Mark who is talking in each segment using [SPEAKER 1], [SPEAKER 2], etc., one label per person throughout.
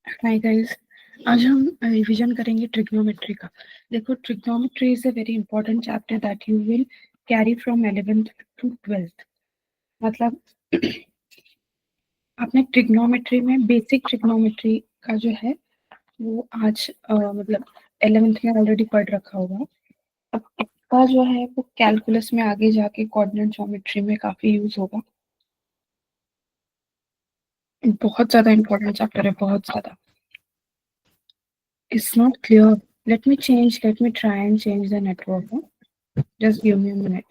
[SPEAKER 1] Hi guys. आज हम revision करेंगे ट्रिग्नोमेट्री का। देखो, trigonometry is a very important chapter that you will carry from 11th to 12th। मतलब आपने ट्रिग्नोमेट्री में बेसिक ट्रिग्नोमेट्री का जो है वो आज मतलब 11th में ऑलरेडी पढ़ रखा होगा। अब इसका जो है वो कैलकुलस में आगे जाके कोऑर्डिनेट ज्योमेट्री में काफी यूज होगा। बहुत ज्यादा इंपॉर्टेंट चैप्टर है, बहुत ज्यादा। It's not clear. Let me try and change the network. Huh? Just give me a minute.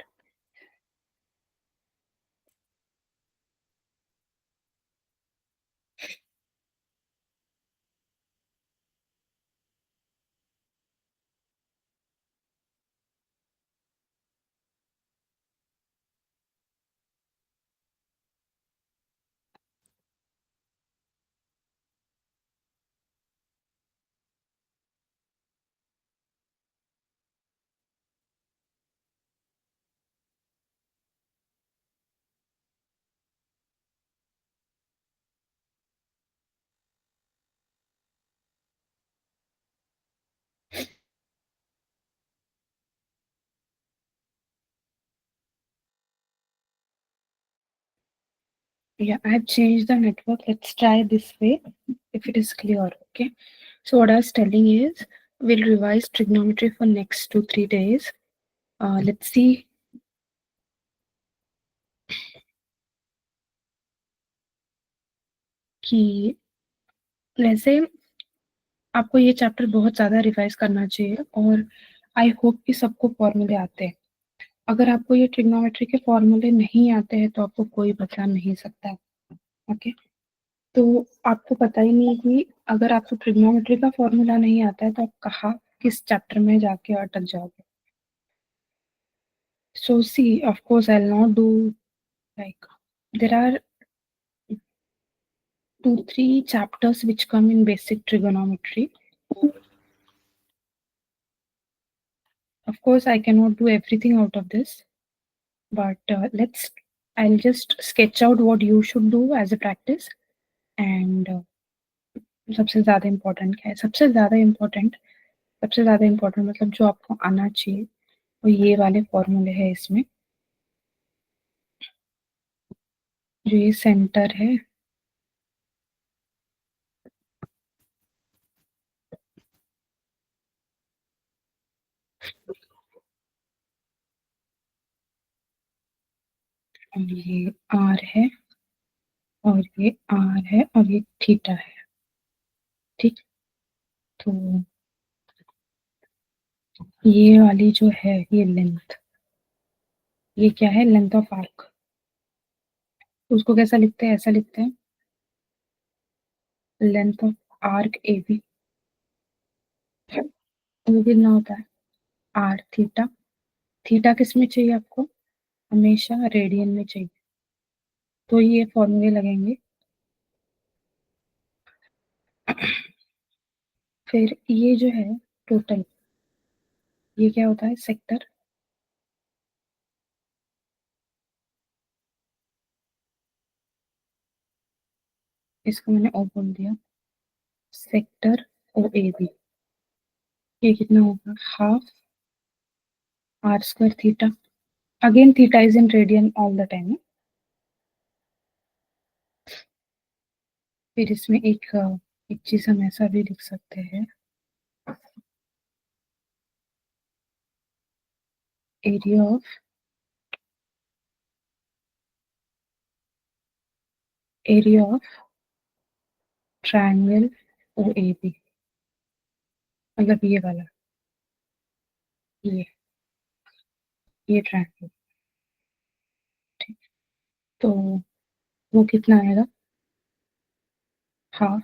[SPEAKER 1] Yeah, I've changed the network. Let's try this way if it is clear. Okay. So what I was telling is we'll revise trigonometry for next 2-3 days. Let's see कि वैसे आपको ये chapter बहुत ज़्यादा revise करना चाहिए और I hope कि सबको फॉर्मूले आते हैं। अगर आपको ये ट्रिग्नोमेट्री के फॉर्मूले नहीं आते हैं तो आपको कोई बता नहीं सकता है। ओके, तो आपको पता ही नहीं कि अगर आपको ट्रिग्नोमेट्री का फॉर्मूला नहीं आता है तो आप कहाँ किस चैप्टर में जाके अटक जाओगे। So see, of course, I'll not do like there are 2-3 chapters which come in basic trigonometry. Of course, I cannot do everything out of this, but I'll just sketch out what you should do as a practice. And सबसे ज़्यादा important क्या है? सबसे ज़्यादा important मतलब जो आपको आना चाहिए वो ये वाले फॉर्मूले हैं इसमें। जो ये सेंटर है, और ये आर है, और ये आर है, और ये थीटा है। ठीक, तो ये वाली जो है ये लेंथ, ये क्या है? Length of arc. उसको कैसा लिखते हैं? ऐसा लिखते हैं, length of arc A B. वो कितना होता है? Are theta. थीटा किस में चाहिए आपको? हमेशा रेडियन में चाहिए। तो ये फॉर्मूले लगेंगे। फिर ये जो है टोटल, ये क्या होता है? सेक्टर। इसको मैंने ओ बोल दिया, सेक्टर ओ ए बी। ये कितना होगा? Half r square theta. Again theta is in radian all the time. फिर इसमें एक चीज हम ऐसा भी लिख सकते हैं, area of triangle O A B. मतलब ये वाला, ये ये ट्रायंगल। ठीक, तो वो कितना आएगा? Half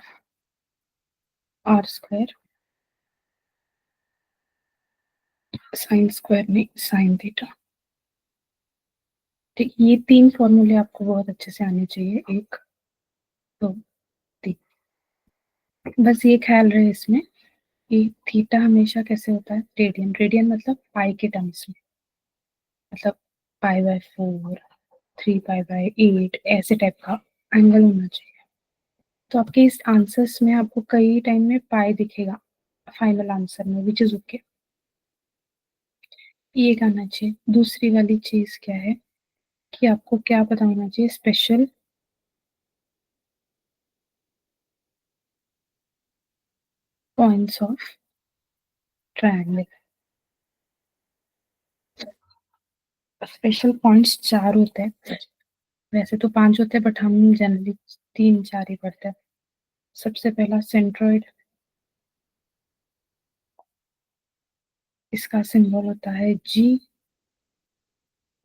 [SPEAKER 1] r square sine square नहीं, साइन थीटा। ठीक, ये 3 फॉर्मूले आपको बहुत अच्छे से आने चाहिए। 1 2 3। बस ये ख्याल रहे इसमें कि थीटा हमेशा कैसे होता है? रेडियन। रेडियन मतलब पाई के टर्म्स में, मतलब पाई/4, 3 पाई/8 ऐसे टाइप का एंगल होना चाहिए। तो आपके इस आंसर्स में आपको कई टाइम में पाई दिखेगा फाइनल आंसर में, विच इज ओके। ये करना चाहिए। दूसरी वाली चीज क्या है कि आपको क्या पता होना चाहिए, special points of triangle. Special points 4 होते हैं, वैसे तो 5 होते हैं बट हम जनरली 3 4 ही पढ़ते हैं। सबसे पहला सेंट्रोइड, इसका सिंबल होता है जी,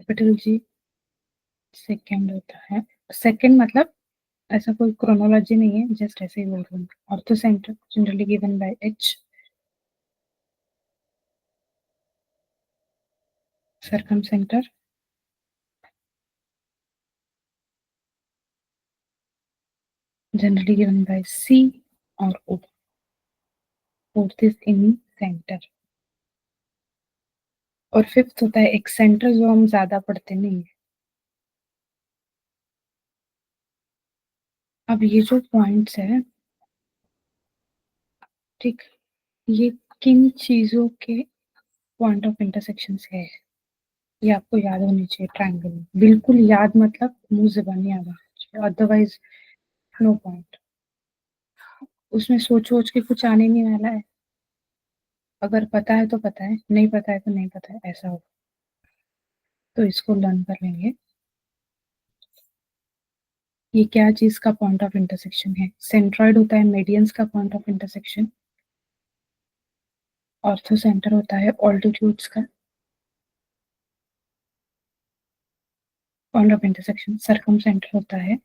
[SPEAKER 1] कैपिटल जी। सेकंड होता है, सेकंड मतलब ऐसा कोई क्रोनोलॉजी नहीं है, जस्ट ऐसे ही बोल रही हूँ। Ortho centre generally given by H. Circum centre generally given by C और O. Fourth is in centre. और फिफ्थ होता है एक सेंटर, जो हम ज्यादा पढ़ते नहीं है। अब ये जो पॉइंट्स है, ठीक, ये किन चीजों के पॉइंट ऑफ इंटरसेक्शन है, ये आपको याद होनी चाहिए ट्रायंगल में। बिल्कुल याद मतलब मुंह जुबानी याद होना चाहिए, अदरवाइज नो पॉइंट। उसमें सोच सोच के कुछ आने नहीं वाला है। अगर पता है तो पता है, नहीं पता है तो नहीं पता है, ऐसा हो। तो इसको लर्न कर लेंगे। ये क्या चीज का पॉइंट ऑफ इंटरसेक्शन है? सेंट्रॉइड होता है मेडियंस का point of intersection. Ortho centre होता है ऑल्टीट्यूड्स का पॉइंट ऑफ इंटरसेक्शन। सरकम सेंटर होता है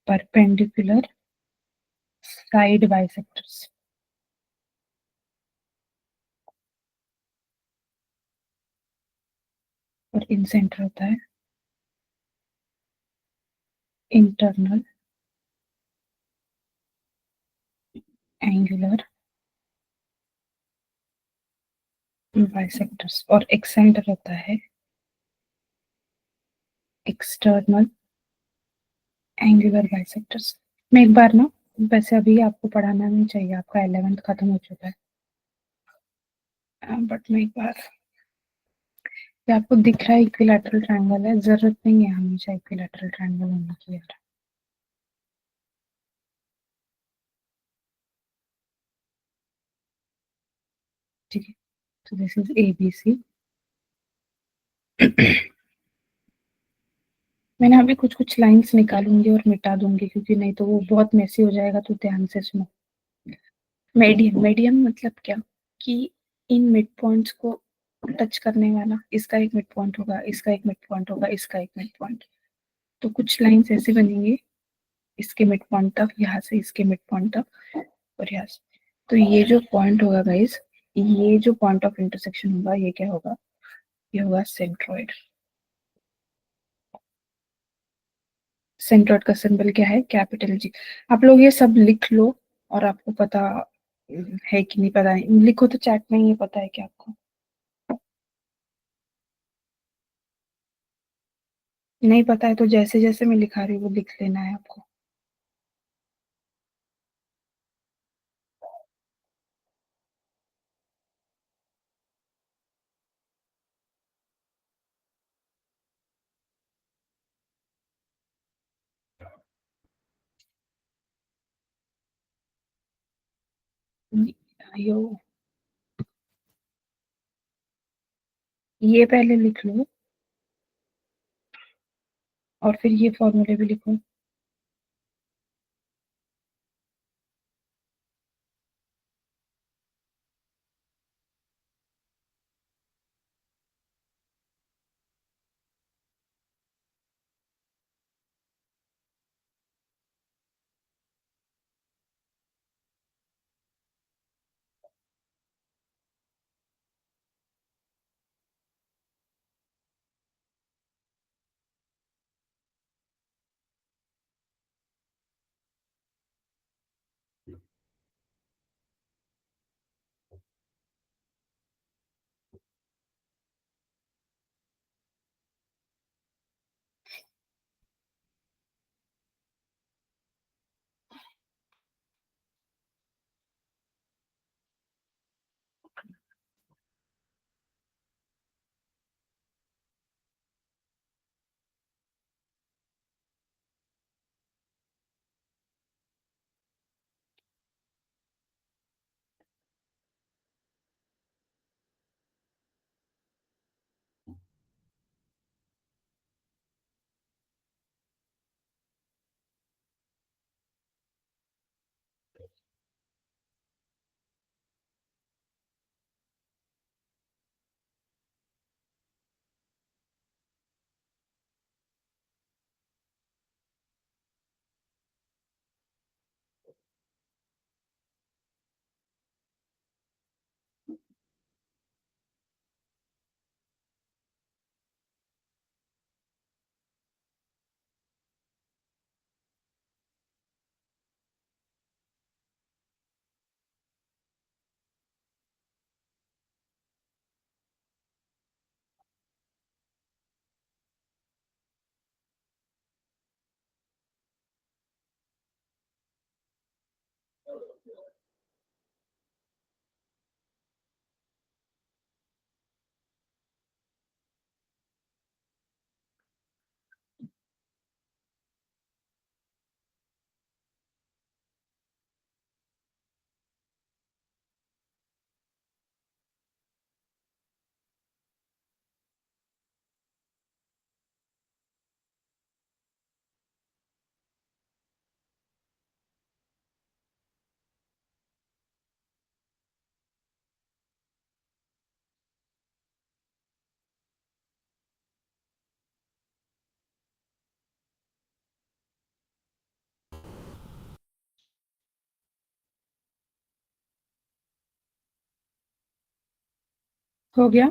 [SPEAKER 1] परपेंडिकुलर साइड बाइसेक्टर्स। और इन सेंटर होता है इंटरनल एंगुलर बाइसेक्टर्स। और एक्सेंटर होता है एक्सटर्नल एंगुलर बाइसेक्टर्स। मैं एक बार ना, वैसे अभी आपको पढ़ाना नहीं चाहिए, आपका 11th खत्म हो चुका है, बट मैं एक बार, ये आपको दिख रहा है इक्विलैटरल ट्रायंगल है, जरूरत नहीं है हमेशा इक्विलैटरल ट्रायंगल होने की यार। ठीक है, तो this is A B C. मैंने अभी कुछ कुछ लाइंस निकालूंगी और मिटा दूंगी, क्योंकि नहीं तो वो बहुत मेसी हो जाएगा, तो ध्यान से सुनो। मीडियम, मीडियम मतलब क्या कि इन मिड पॉइंट्स को टच करने वाला, इसका एक मिड पॉइंट होगा, इसका एक मिड पॉइंट होगा, इसका एक मिड पॉइंट। तो कुछ लाइंस ऐसे बनेंगी, इसके मिड पॉइंट तक, यहाँ से इसके मिड पॉइंट तक, और यहाँ से। तो ये जो पॉइंट होगा गाइस, ये जो पॉइंट ऑफ इंटरसेक्शन होगा, ये क्या होगा? ये होगा सेंट्रोइड। सेंट्रोइड का सिंबल क्या है? Capital G. आप लोग ये सब लिख लो, और आपको पता है कि नहीं पता नहीं, लिखो तो चैट में, ये पता है क्या आपको? नहीं पता है तो जैसे जैसे मैं लिखा रही हूँ वो लिख लेना है आपको। यो, ये पहले लिख लो, और फिर ये फॉर्मूले भी लिखो। हो गया?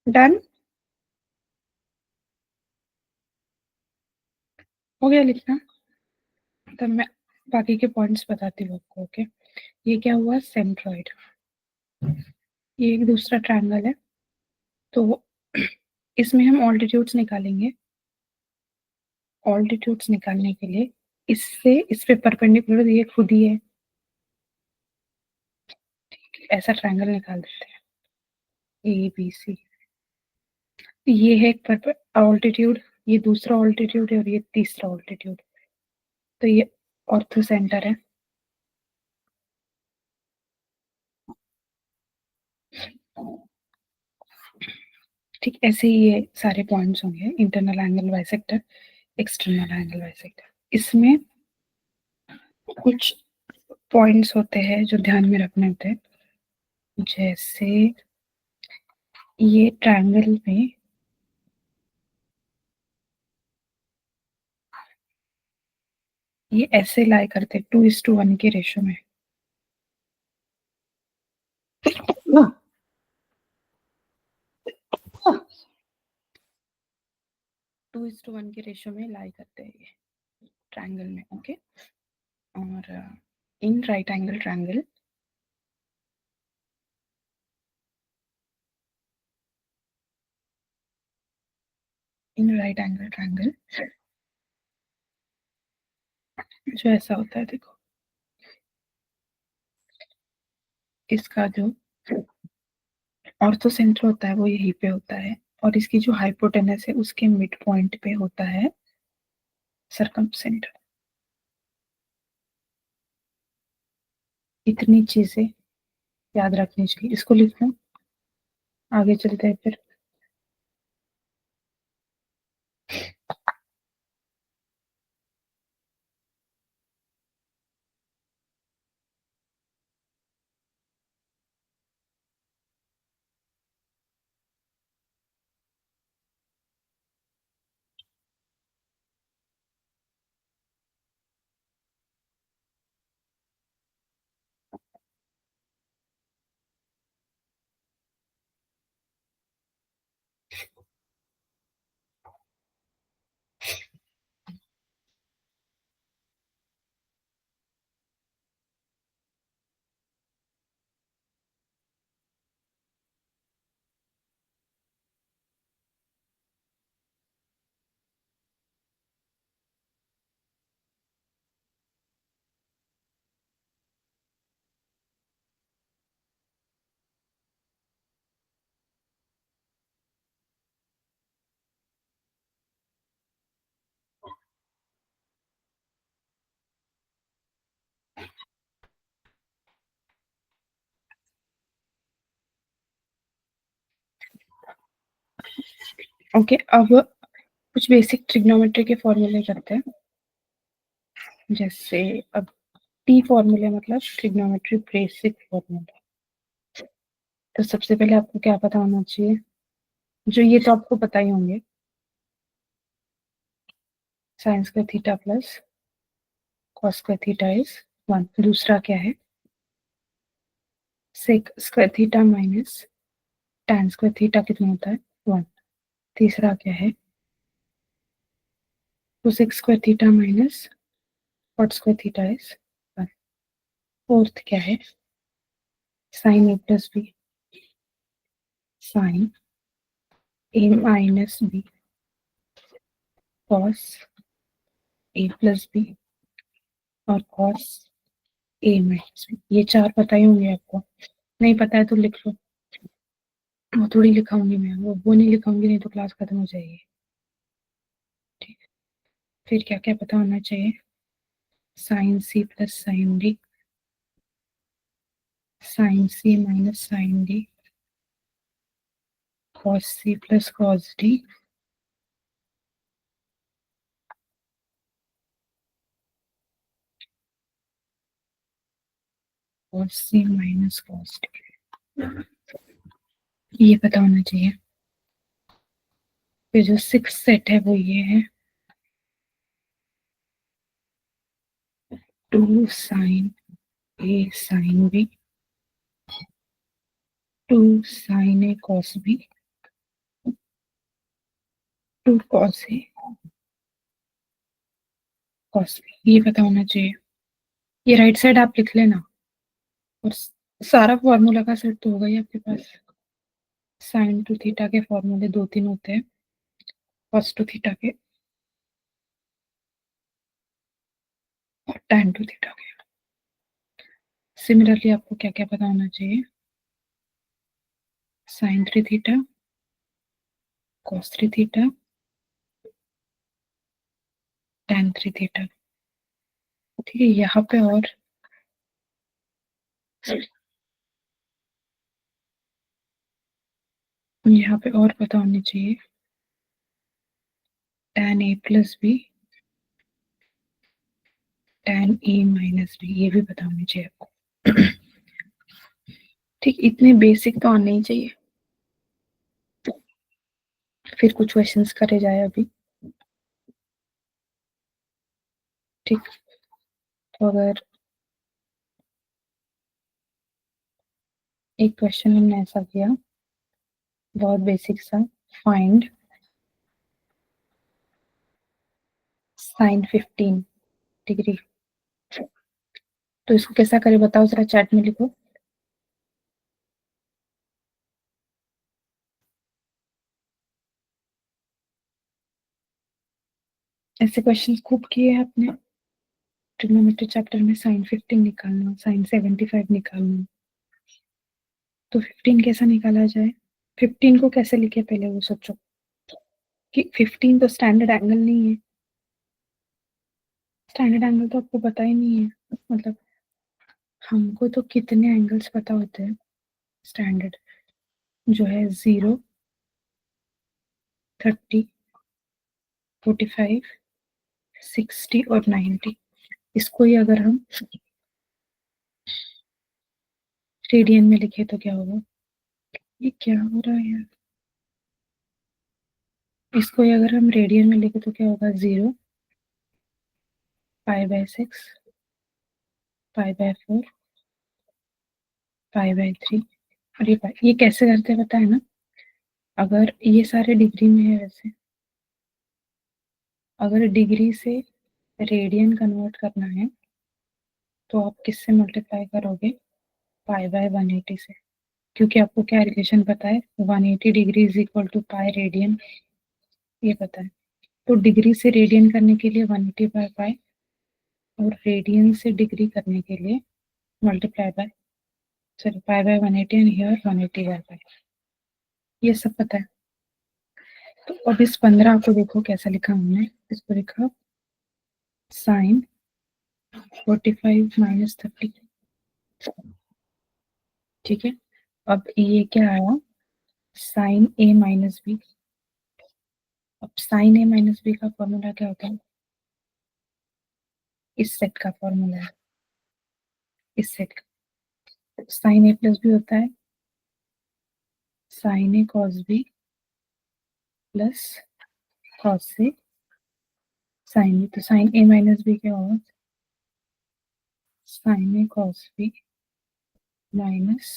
[SPEAKER 1] डन? हो गया लिखना? तब मैं बाकी के पॉइंट्स बताती हूँ आपको। ओके, ये क्या हुआ? सेंट्रॉइड। ये एक दूसरा ट्रायंगल है, तो इसमें हम ऑल्टीट्यूड्स निकालेंगे। ऑल्टीट्यूड्स निकालने के लिए इससे इस पे परपेंडिकुलर ये खुद ही है, ऐसा ट्रायंगल निकाल देते हैं ए बी सी। ये है एक ऑल्टीट्यूड, ये दूसरा ऑल्टीट्यूड है और ये तीसरा ऑल्टीट्यूड, तो ये ऑर्थो सेंटर है। ठीक, ऐसे ही ये सारे पॉइंट्स होंगे। Internal angle bisector, external angle bisector. इसमें कुछ पॉइंट्स होते हैं जो ध्यान में रखने होते हैं, जैसे ये ट्रायंगल में ये ऐसे लाई करते 2:1 के रेशो में। 2:1 के रेशो में लाई करते हैं ये ट्रायंगल में। ओके, और in right angle triangle, in right angle triangle जो ऐसा होता है, देखो इसका जो ऑर्थो सेंटर होता है वो यहीं पे होता है, और इसकी जो हाइपोटेनस है उसके मिड पॉइंट पे होता है सरकम सेंटर। इतनी चीजें याद रखनी चाहिए। इसको लिख लो, आगे चलते हैं फिर। ओके, अब कुछ बेसिक ट्रिग्नोमेट्री के फॉर्मूले करते हैं। जैसे अब टी फॉर्मूले मतलब ट्रिग्नोमेट्री बेसिक फॉर्मूला। तो सबसे पहले आपको क्या पता होना चाहिए, जो ये तो आपको पता ही होंगे, sine square theta plus cos square theta is 1। दूसरा क्या है, sec square theta minus tan square theta कितना होता है, 1। तीसरा क्या है, cosec square theta minus cot square theta is 1। Fourth क्या है, sine A plus B sine A minus B cos A plus B और कॉस ए माइनस बी। ये चार पता ही होंगे आपको, नहीं पता है तो लिख लो। वो थोड़ी लिखाऊंगी मैं, वो नहीं लिखाऊंगी, नहीं तो क्लास खत्म हो जाएगी। ठीक। फिर क्या क्या पता होना चाहिए? Sine C plus sine D, sine C minus sine D, cos C plus cos D, cos C minus cos D, ये पता होना चाहिए। फिर जो सिक्स सेट है वो ये है, two sine A sine B, two sine A cos B, two cos A cos B, ये पता होना चाहिए। ये राइट साइड आप लिख लेना। और सारा फॉर्मूला का सेट तो होगा ही आपके पास। साइन टू थीटा के फॉर्मूले दो तीन होते हैं, कॉस टू थीटा के और टैन टू थीटा के। सिमिलरली आपको क्या क्या पता होना चाहिए? Sine three theta, cos three theta, tan three theta. ठीक है, यहाँ पे और यहाँ पे और पता होनी चाहिए, tan A plus B, tan A minus B, ये भी पता होनी चाहिए आपको। ठीक, इतने बेसिक तो आने ही चाहिए। फिर कुछ क्वेश्चंस करे जाए अभी। ठीक, तो अगर एक क्वेश्चन हमने ऐसा किया, बहुत बेसिक सा, फाइंड साइन 15 डिग्री, तो इसको कैसा करे बताओ जरा, चैट में लिखो। ऐसे क्वेश्चंस खूब किए हैं आपने ट्रिग्नोमेट्री चैप्टर में। साइन 15 निकालना, साइन 75 निकालना, तो 15 कैसा निकाला जाए? 15 को कैसे लिखे पहले वो सोचो, कि 15 तो स्टैंडर्ड एंगल नहीं है। स्टैंडर्ड एंगल तो आपको पता ही नहीं है, मतलब हमको तो कितने एंगल्स पता होते हैं स्टैंडर्ड, जो है 0, 30, 45, 60 और 90। इसको ही अगर हम रेडियन में लिखे तो क्या होगा? ये क्या हो रहा है यार? इसको ही अगर हम रेडियन में लिखे तो क्या होगा? 0, π/6, π/4, π/3 और ये पाई। ये कैसे करते हैं पता है ना? अगर ये सारे डिग्री में है वैसे, अगर डिग्री से रेडियन कन्वर्ट करना है तो आप किससे मल्टीप्लाई करोगे? π/180 से, क्योंकि आपको क्या रिलेशन पता है? 180 degree is equal to pi radian, ये पता है। तो डिग्री से रेडियन करने के लिए 180/π, और रेडियन से डिग्री करने के लिए multiply by, sorry, π/180 and here 180/π, ये सब पता है। तो अब इस 15 को देखो कैसा लिखा हमने, इसको लिखा साइन 45 माइनस 30। ठीक है, अब ये क्या आया? Sign A minus B. अब साइन ए माइनस बी का फॉर्मूला क्या होता है? इस सेट का फॉर्मूला है, इस सेट का। साइन ए प्लस बी होता है sine A cos B plus cos से साइन बी। तो साइन ए माइनस बी क्या होगा? Sign A cos B minus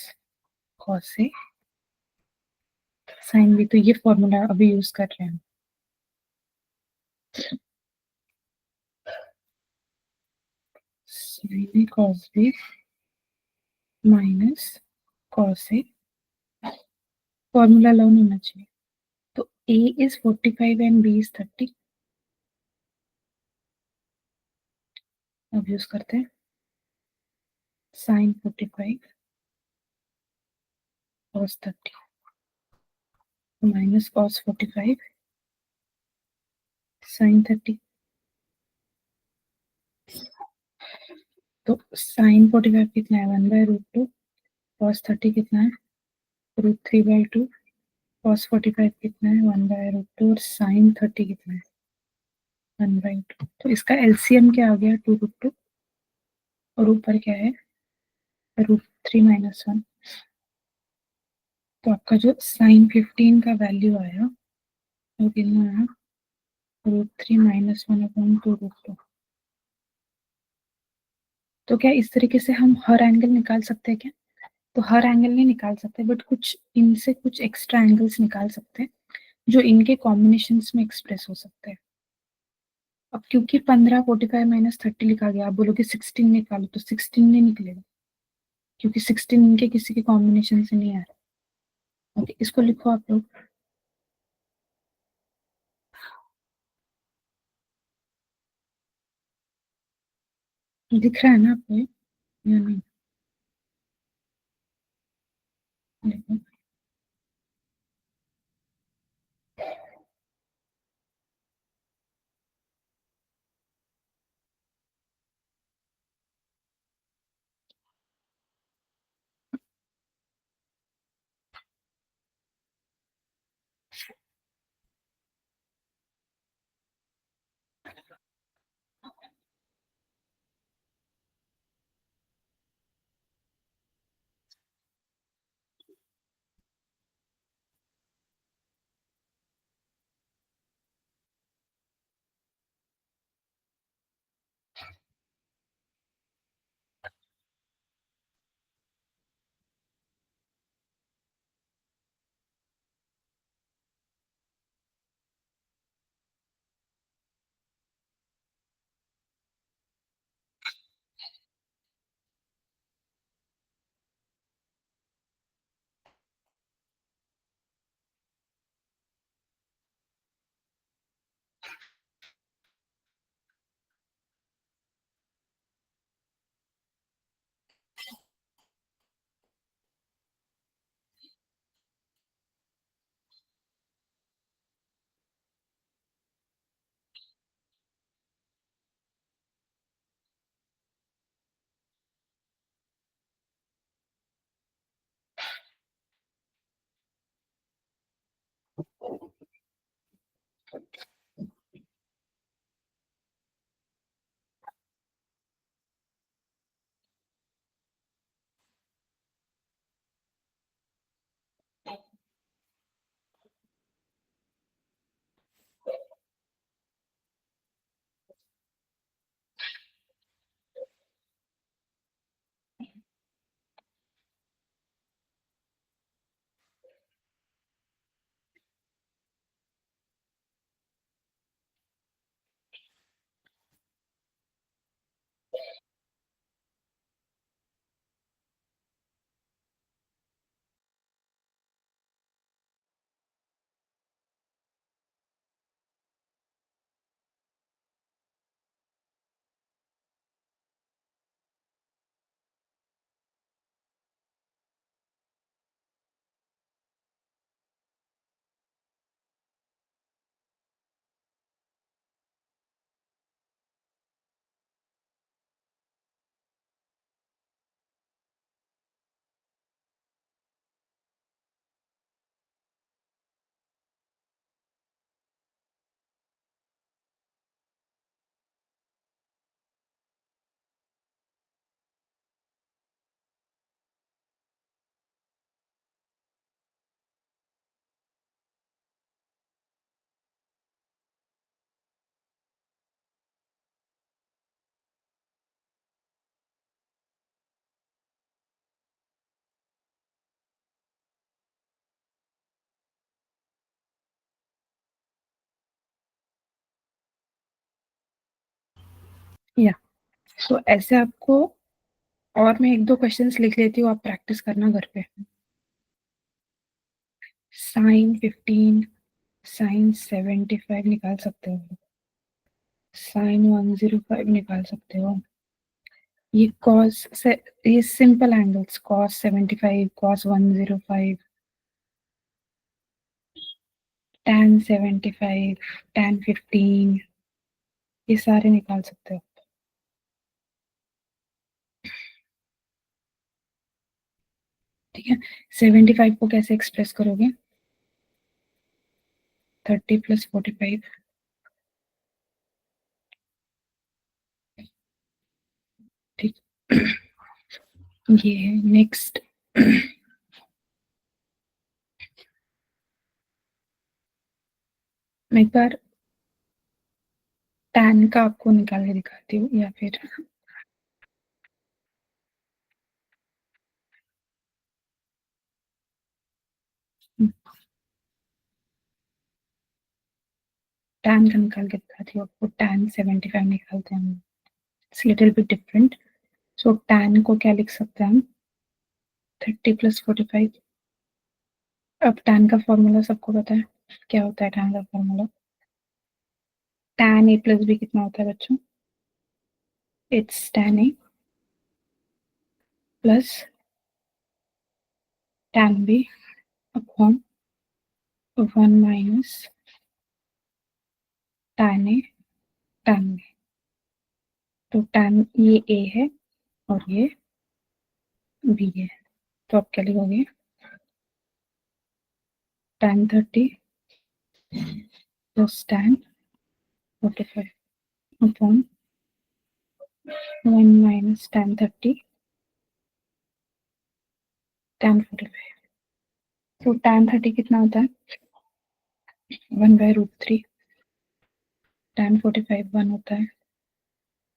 [SPEAKER 1] cos A sine B. तो ये फॉर्मूला अभी यूज कर रहे हैं। Sign A cos B minus cos A, formula learn होना चाहिए। तो a is 45 and b is 30। अब यूज करते हैं sine 45 cos 30। Minus cos 45 sine 30। तो साइन 45 कितना है, 1/√2। कॉस 30 कितना है, √3/2। कॉस 45 कितना है, 1/√2। और साइन 30 कितना है, 1/2। तो इसका एलसीएम क्या आ गया, 2√2। और ऊपर क्या है, √3 - 1। तो आपका जो साइन 15 का वैल्यू आया वो कितना आया, √3 - 1/√2। तो क्या इस तरीके से हम हर एंगल निकाल सकते हैं क्या? तो हर एंगल नहीं निकाल सकते, बट कुछ इनसे कुछ एक्स्ट्रा एंगल्स निकाल सकते हैं जो इनके कॉम्बिनेशंस में एक्सप्रेस हो सकते हैं। अब क्योंकि 15 45 - 30 लिखा गया, आप बोलोगे 16 निकालो, तो 16 नहीं निकलेगा क्योंकि 16 इनके किसी के कॉम्बिनेशन से नहीं आ रहा। ओके, इसको लिखो आप लोग। दिख रहा है ना आपको ये? या नहीं? देखो। या तो ऐसे आपको, और मैं 1-2 क्वेश्चंस लिख लेती हूँ, आप प्रैक्टिस करना घर पे। साइन 15 साइन 75 निकाल सकते हो, साइन 105 निकाल सकते हो। ये कॉस से, ये simple angles, cos 75 cos 105। tan 75, tan 15, ये सारे निकाल सकते हो। ठीक है, 75 को कैसे एक्सप्रेस करोगे? 30 + 45। ठीक, ये है नेक्स्ट। मैं एक बार tan का आपको निकाल के दिखाती हूँ, या फिर tan का निकाल के दिखाती हूँ आपको। tan 75 निकालते हैं हम, it's little bit different. So tan को क्या लिख सकते हैं हम? 30 + 45। अब tan का फॉर्मूला सबको पता है, क्या होता है tan का फॉर्मूला? tan a + b कितना होता है बच्चों? It's tan a plus tan b upon 1 minus tan a tan b। तो tan ये a है और ये b है, तो आप क्या लिखोगे? tan 30 plus tan 45 upon 1 minus tan 30 tan 45। तो tan 30 कितना होता है? 1/√3। tan 45 1 होता है,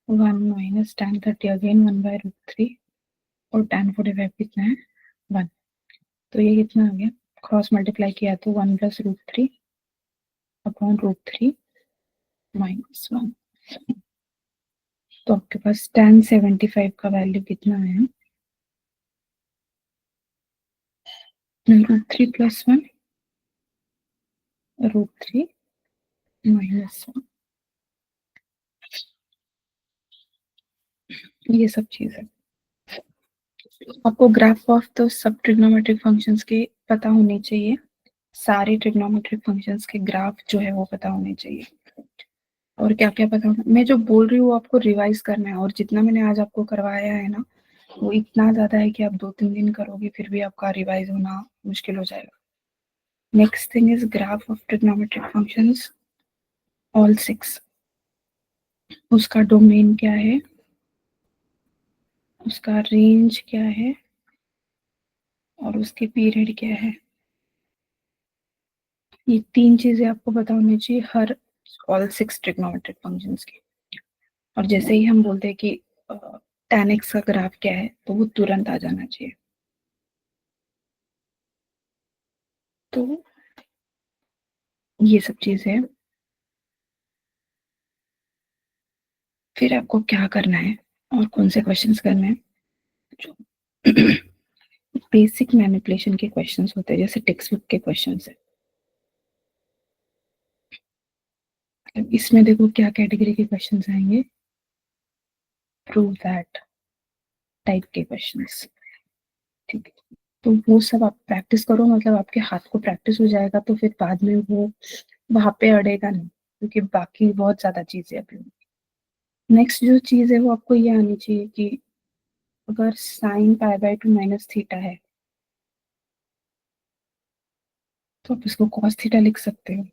[SPEAKER 1] 1 माइनस tan 30 अगेन 1/√3, और tan 45 कितना है? 1। तो ये कितना आ गया? क्रॉस मल्टीप्लाई किया तो 1 + √3 अपॉन √3 माइनस 1। तो आपके पास tan 75 का वैल्यू कितना है? √3 + 1 √3 माइनस 1। ये सब चीज है। आपको graph of the sub trigonometric functions के पता होने चाहिए। सारे ट्रिग्नोमेट्रिक फंक्शंस के ग्राफ जो है वो पता होने चाहिए। और क्या क्या पता होना, मैं जो बोल रही हूँ आपको रिवाइज करना है, और जितना मैंने आज आपको करवाया है ना, वो इतना ज्यादा है कि आप 2-3 दिन करोगे फिर भी आपका रिवाइज होना मुश्किल हो जाएगा। Next thing is graph of trigonometric functions all 6। उसका डोमेन क्या है, उसका रेंज क्या है, और उसके पीरियड क्या है। ये 3 चीजें आपको पता होनी चाहिए हर ऑल 6 ट्रिग्नोमेट्रिक फंक्शंस की। और जैसे ही हम बोलते हैं कि tan x का ग्राफ क्या है, तो वो तुरंत आ जाना चाहिए। तो ये सब चीजें, फिर आपको क्या करना है और कौन से क्वेश्चंस करने हैं। जो बेसिक मैनिपुलेशन के क्वेश्चंस होते हैं, जैसे टेक्स्ट बुक के क्वेश्चंस है। मतलब इसमें देखो क्या कैटेगरी के क्वेश्चंस आएंगे, प्रूव दैट टाइप के क्वेश्चंस। ठीक है, तो वो सब आप प्रैक्टिस करो, मतलब आपके हाथ को प्रैक्टिस हो जाएगा, तो फिर बाद में वो वहां पे अड़ेगा नहीं, क्योंकि बाकी बहुत ज्यादा चीजें अभी। नेक्स्ट जो चीज है वो आपको ये आनी चाहिए कि अगर sin π/2 माइनस थीटा है, तो आप इसको cos थीटा लिख सकते हो।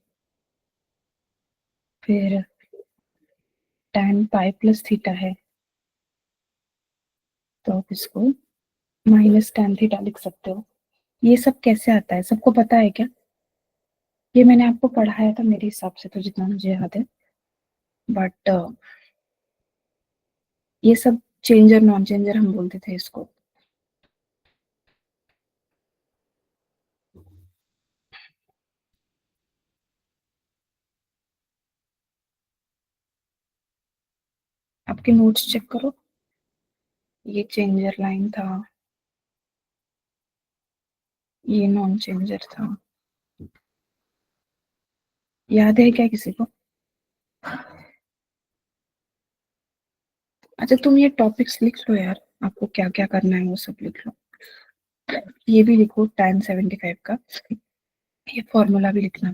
[SPEAKER 1] फिर tan पाई प्लस थीटा है, तो आप इसको माइनस tan थीटा लिख सकते हो। ये सब कैसे आता है, सबको पता है क्या? ये मैंने आपको पढ़ाया था मेरे हिसाब से, तो जितना मुझे याद है। बट ये सब चेंजर नॉन चेंजर हम बोलते थे इसको। आपके नोट्स चेक करो, ये चेंजर लाइन था, ये नॉन चेंजर था। याद है क्या किसी को? अच्छा, तुम ये टॉपिक्स लिख लो यार, आपको क्या क्या करना है वो सब लिख लो। ये भी लिखो tan 75 का, ये फॉर्मूला भी लिखना।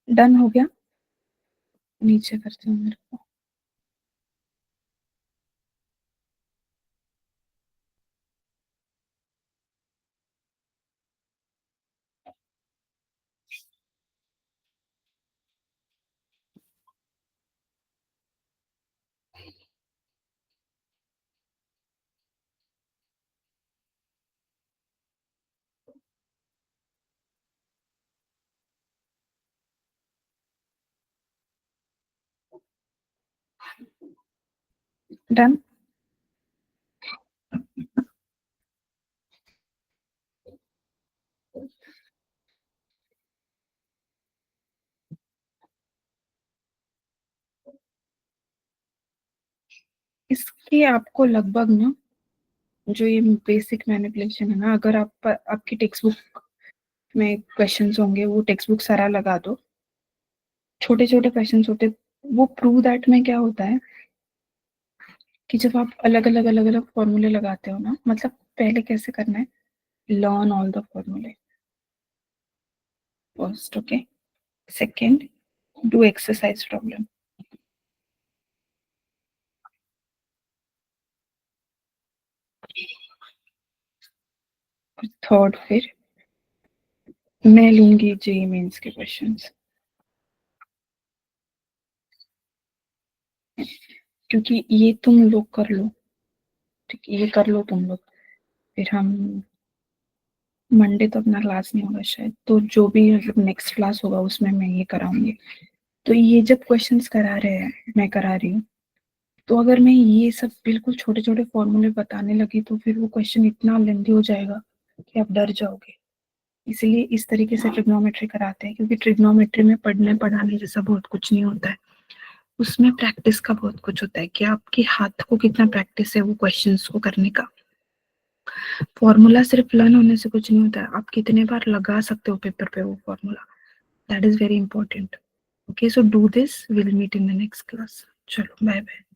[SPEAKER 1] डन हो गया? नीचे करते हो मेरे को। डन। इसकी आपको लगभग ना, जो ये बेसिक मैनिपुलेशन है ना, अगर आप आपकी टेक्स्ट बुक में क्वेश्चंस होंगे, वो टेक्स्ट बुक सारा लगा दो, छोटे छोटे क्वेश्चंस होते, वो प्रूव दैट में क्या होता है कि जब आप अलग अलग फॉर्मूले लगाते हो ना, मतलब पहले कैसे करना है, लर्न ऑल द फॉर्मूले first, okay, second do exercise problem, third फिर मैं लूंगी जेई मेंस के क्वेश्चंस, क्योंकि ये तुम लोग कर लो, ठीक, ये कर लो तुम लोग, फिर हम मंडे तो अपना क्लास नहीं होगा शायद, तो जो भी मतलब नेक्स्ट क्लास होगा उसमें मैं ये कराऊंगी। तो ये जब क्वेश्चंस करा रहे हैं, मैं करा रही हूँ, तो अगर मैं ये सब बिल्कुल छोटे छोटे फॉर्मूले बताने लगी तो फिर वो क्वेश्चन इतना लेंदी हो जाएगा कि आप डर जाओगे। इसलिए इस तरीके से ट्रिग्नोमेट्री कराते हैं, क्योंकि ट्रिग्नोमेट्री में पढ़ने पढ़ाने जैसा बहुत कुछ नहीं होता है, उसमें प्रैक्टिस का बहुत कुछ होता है कि आपके हाथ को कितना प्रैक्टिस है वो क्वेश्चंस को करने का। फॉर्मूला सिर्फ लर्न होने से कुछ नहीं होता है, आप कितने बार लगा सकते हो पेपर पे वो formula, that is very important. Okay, so do this, will meet in the next class. चलो बाय बाय।